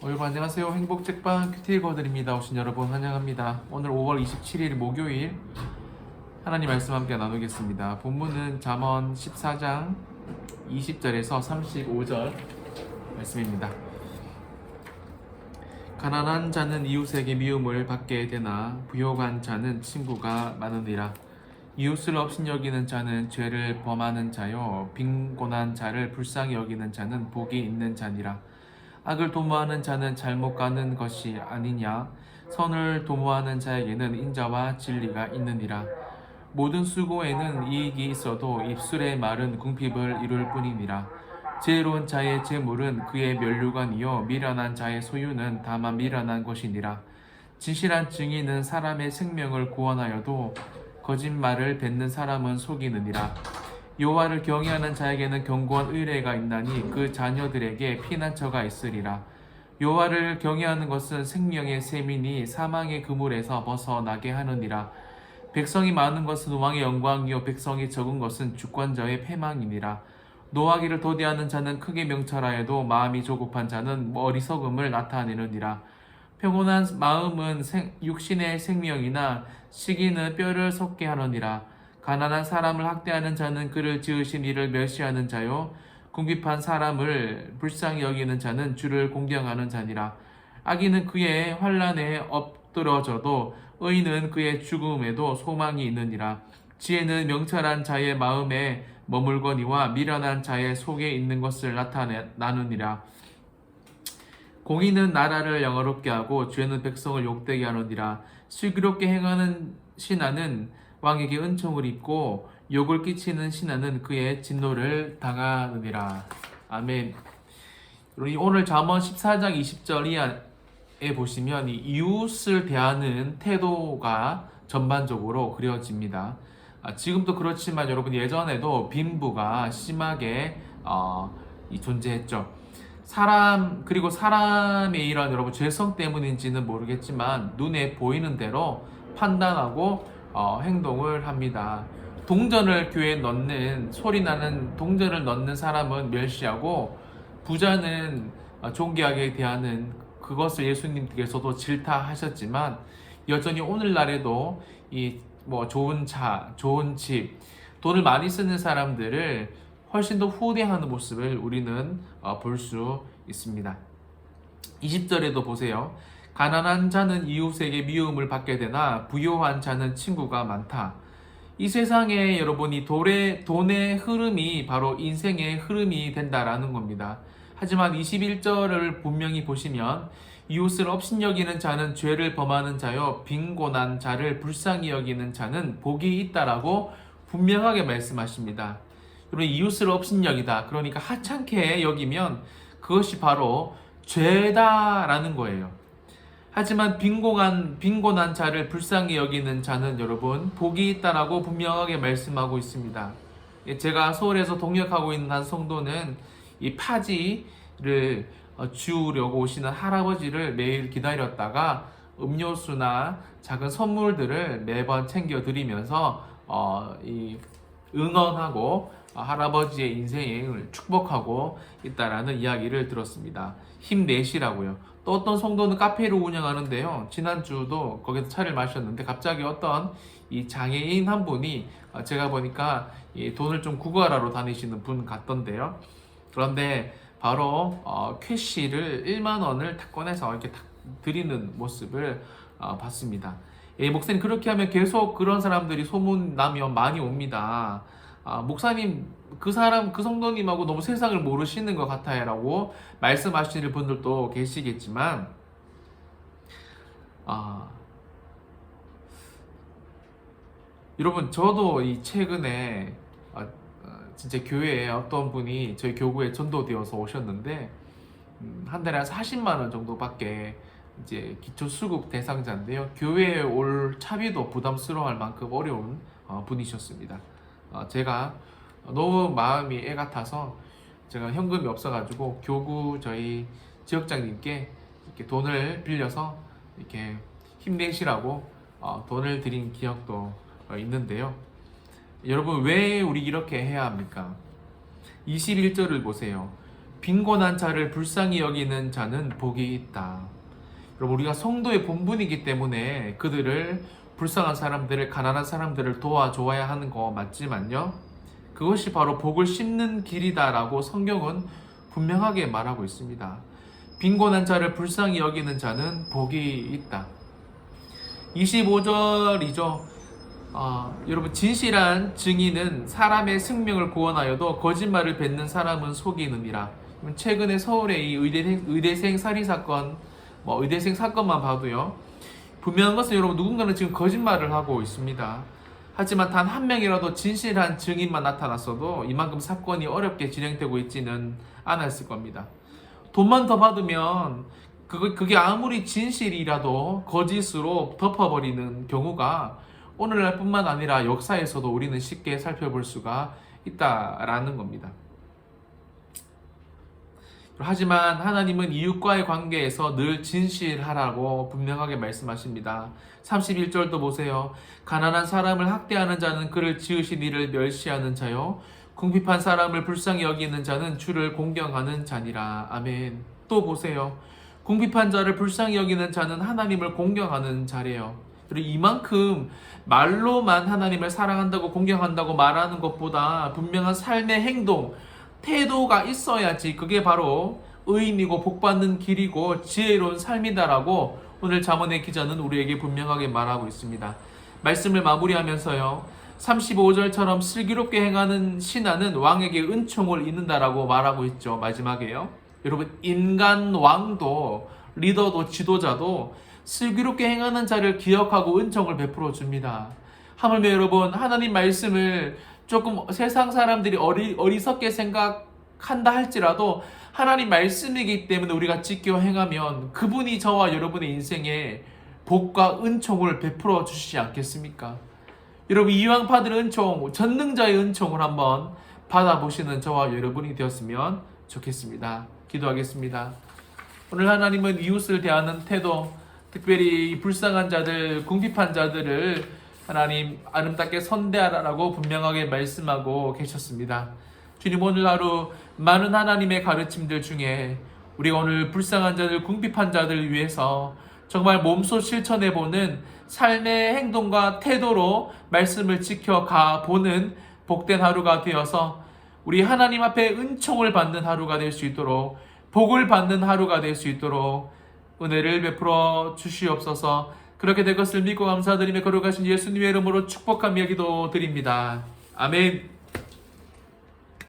여러분 안녕하세요. 행복책방 큐티거들입니다. 오신 여러분 환영합니다. 오늘 5월 27일 목요일 하나님 말씀 함께 나누겠습니다. 본문은 잠언 14장 20절에서 35절 말씀입니다. 가난한 자는 이웃에게 미움을 받게 되나 부요한 자는 친구가 많으니라. 이웃을 업신여기는 자는 죄를 범하는 자요 빈곤한 자를 불쌍히 여기는 자는 복이 있는 자니라. 악을 도모하는 자는 잘못 가는 것이 아니냐. 선을 도모하는 자에게는 인자와 진리가 있느니라. 모든 수고에는 이익이 있어도 입술의 말은 궁핍을 이룰 뿐이니라. 지혜로운 자의 재물은 그의 면류관이요 미련한 자의 소유는 다만 미련한 것이니라. 진실한 증인은 사람의 생명을 구원하여도 거짓말을 뱉는 사람은 속이느니라. 여호와를 경외하는 자에게는 견고한 의뢰가 있나니 그 자녀들에게 피난처가 있으리라. 여호와를 경외하는 것은 생명의 셈이니 사망의 그물에서 벗어나게 하느니라. 백성이 많은 것은 왕의 영광이요 백성이 적은 것은 주권자의 패망이니라. 노하기를 도대하는 자는 크게 명철하여도 마음이 조급한 자는 어리석음을 나타내느니라. 평온한 마음은 육신의 생명이나 시기는 뼈를 솟게 하느니라. 가난한 사람을 학대하는 자는 그를 지으신 이를 멸시하는 자요 궁핍한 사람을 불쌍히 여기는 자는 주를 공경하는 자니라. 악인은 그의 환난에 엎드러져도 의인은 그의 죽음에도 소망이 있느니라. 지혜는 명철한 자의 마음에 머물거니와 미련한 자의 속에 있는 것을 나타나느니라. 공의는 나라를 영화롭게 하고 죄는 백성을 욕되게 하느니라. 슬기롭게 행하는 신하는 왕에게 은총을 입고 욕을 끼치는 신하는 그의 진노를 당하느니라. 아멘. 오늘 잠언 14장 20절 이하에 보시면 이웃을 대하는 태도가 전반적으로 그려집니다. 지금도 그렇지만 여러분 예전에도 빈부가 심하게 존재했죠. 그리고 사람의 이런 여러분 죄성 때문인지는 모르겠지만 눈에 보이는 대로 판단하고 행동을 합니다. 동전을 교회에 넣는 소리나는 동전을 넣는 사람은 멸시하고 부자는 존귀하게 대하는 그것을 예수님께서도 질타하셨지만 여전히 오늘날에도 좋은 차, 좋은 집, 돈을 많이 쓰는 사람들을 훨씬 더 후대하는 모습을 우리는 볼 수 있습니다. 20절에도 보세요. 가난한 자는 이웃에게 미움을 받게 되나 부요한 자는 친구가 많다. 이 세상에 여러분이 돈의 흐름이 바로 인생의 흐름이 된다라는 겁니다. 하지만 21절을 분명히 보시면 이웃을 업신여기는 자는 죄를 범하는 자요 빈곤한 자를 불쌍히 여기는 자는 복이 있다라고 분명하게 말씀하십니다. 여러분 이웃을 업신여기다. 그러니까 하찮게 여기면 그것이 바로 죄다라는 거예요. 하지만 빈곤한 자를 불쌍히 여기는 자는 여러분 복이 있다라고 분명하게 말씀하고 있습니다. 제가 서울에서 동역하고 있는 한 성도는 이 파지를 주우려고 오시는 할아버지를 매일 기다렸다가 음료수나 작은 선물들을 매번 챙겨 드리면서 응원하고 할아버지의 인생을 축복하고 있다라는 이야기를 들었습니다. 힘내시라고요. 또 어떤 성도는 카페를 운영하는데요. 지난주도 거기서 차를 마셨는데 갑자기 어떤 이 장애인 한 분이 제가 보니까 이 돈을 좀 구걸하러 다니시는 분 같던데요. 그런데 바로 캐시를 1만 원을 탁 꺼내서 이렇게 탁 드리는 모습을 봤습니다. 목사님 그렇게 하면 계속 그런 사람들이 소문나면 많이 옵니다. 목사님 그 성도님하고 너무 세상을 모르시는 것 같아요 라고 말씀하시는 분들도 계시겠지만 여러분 저도 이 최근에 진짜 교회에 어떤 분이 저희 교구에 전도되어서 오셨는데 한 달에 한 40만 원 정도밖에 이제 기초수급 대상자인데요. 교회에 올 차비도 부담스러워할 만큼 어려운 분이셨습니다. 제가 너무 마음이 애 같아서 제가 현금이 없어가지고 교구 저희 지역장님께 이렇게 돈을 빌려서 이렇게 힘내시라고 돈을 드린 기억도 있는데요. 여러분 왜 우리 이렇게 해야 합니까? 21절을 보세요. 빈곤한 자를 불쌍히 여기는 자는 복이 있다. 여러분, 우리가 성도의 본분이기 때문에 그들을, 불쌍한 사람들을, 가난한 사람들을 도와줘야 하는 거 맞지만요, 그것이 바로 복을 심는 길이다라고 성경은 분명하게 말하고 있습니다. 빈곤한 자를 불쌍히 여기는 자는 복이 있다. 25절이죠. 여러분, 진실한 증인은 사람의 생명을 구원하여도 거짓말을 뱉는 사람은 속이느니라. 최근에 서울의 이 의대생 살인 사건, 의대생 사건만 봐도요, 분명한 것은 여러분, 누군가는 지금 거짓말을 하고 있습니다. 하지만 단 한 명이라도 진실한 증인만 나타났어도 이만큼 사건이 어렵게 진행되고 있지는 않았을 겁니다. 돈만 더 받으면 그게 아무리 진실이라도 거짓으로 덮어버리는 경우가 오늘날뿐만 아니라 역사에서도 우리는 쉽게 살펴볼 수가 있다라는 겁니다. 하지만 하나님은 이웃과의 관계에서 늘 진실하라고 분명하게 말씀하십니다. 31절도 보세요. 가난한 사람을 학대하는 자는 그를 지으신 이를 멸시하는 자요, 궁핍한 사람을 불쌍히 여기는 자는 주를 공경하는 자니라. 아멘. 또 보세요. 궁핍한 자를 불쌍히 여기는 자는 하나님을 공경하는 자래요. 그리고 이만큼 말로만 하나님을 사랑한다고 공경한다고 말하는 것보다 분명한 삶의 행동, 태도가 있어야지 그게 바로 의인이고 복받는 길이고 지혜로운 삶이다라고 오늘 잠언의 기자는 우리에게 분명하게 말하고 있습니다. 말씀을 마무리하면서요, 35절처럼 슬기롭게 행하는 신하는 왕에게 은총을 입는다라고 말하고 있죠. 마지막에요. 여러분, 인간 왕도, 리더도, 지도자도 슬기롭게 행하는 자를 기억하고 은총을 베풀어 줍니다. 하물며 여러분, 하나님 말씀을 조금 세상 사람들이 어리석게 생각한다 할지라도 하나님 말씀이기 때문에 우리가 지켜 행하면 그분이 저와 여러분의 인생에 복과 은총을 베풀어 주시지 않겠습니까? 여러분, 이왕 받은 은총, 전능자의 은총을 한번 받아보시는 저와 여러분이 되었으면 좋겠습니다. 기도하겠습니다. 오늘 하나님은 이웃을 대하는 태도, 특별히 불쌍한 자들, 궁핍한 자들을 하나님 아름답게 선대하라고 분명하게 말씀하고 계셨습니다. 주님, 오늘 하루 많은 하나님의 가르침들 중에 우리가 오늘 불쌍한 자들, 궁핍한 자들을 위해서 정말 몸소 실천해보는 삶의 행동과 태도로 말씀을 지켜가 보는 복된 하루가 되어서 우리 하나님 앞에 은총을 받는 하루가 될 수 있도록, 복을 받는 하루가 될 수 있도록 은혜를 베풀어 주시옵소서. 그렇게 될 것을 믿고 감사드리며 거룩하신 예수님의 이름으로 축복하며 기도드립니다. 아멘.